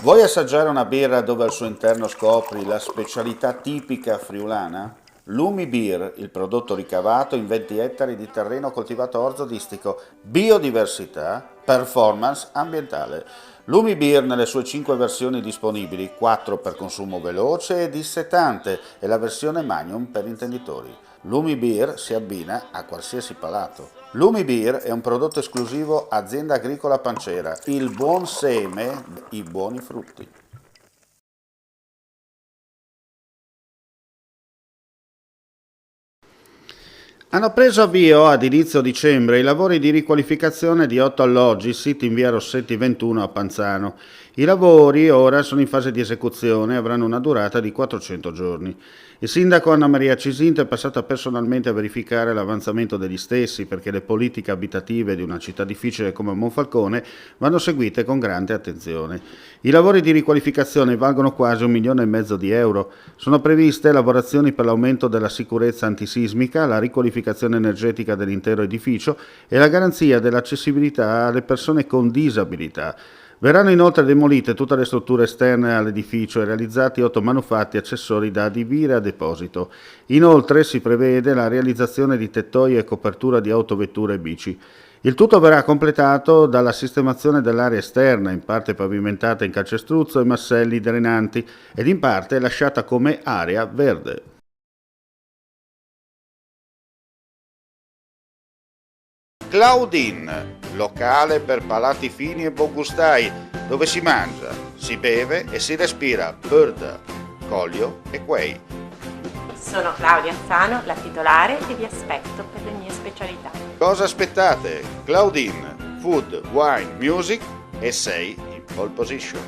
Vuoi assaggiare una birra dove al suo interno scopri la specialità tipica friulana? Lumi Beer, il prodotto ricavato in 20 ettari di terreno coltivato orzodistico, biodiversità, performance ambientale. Lumi Beer nelle sue 5 versioni disponibili, 4 per consumo veloce e dissetante e la versione Magnum per intenditori. Lumi Beer si abbina a qualsiasi palato. Lumi Beer è un prodotto esclusivo Azienda Agricola Pancera, il buon seme, i buoni frutti. Hanno preso avvio ad inizio dicembre i lavori di riqualificazione di 8 alloggi siti in via Rossetti 21 a Panzano. I lavori ora sono in fase di esecuzione e avranno una durata di 400 giorni. Il sindaco Anna Maria Cisinte è passata personalmente a verificare l'avanzamento degli stessi perché le politiche abitative di una città difficile come Monfalcone vanno seguite con grande attenzione. I lavori di riqualificazione valgono quasi 1,5 milioni di euro. Sono previste lavorazioni per l'aumento della sicurezza antisismica, la riqualificazione energetica dell'intero edificio e la garanzia dell'accessibilità alle persone con disabilità. Verranno inoltre demolite tutte le strutture esterne all'edificio e realizzati 8 manufatti accessori da adibire a deposito. Inoltre si prevede la realizzazione di tettoie e copertura di autovetture e bici. Il tutto verrà completato dalla sistemazione dell'area esterna, in parte pavimentata in calcestruzzo e masselli drenanti, ed in parte lasciata come area verde. Claudine, locale per palati fini e buongustai, dove si mangia, si beve e si respira bird, Collio e Quay. Sono Claudia Zano, la titolare, e vi aspetto per le mie specialità. Cosa aspettate? Claudine, food, wine, music e sei in pole position.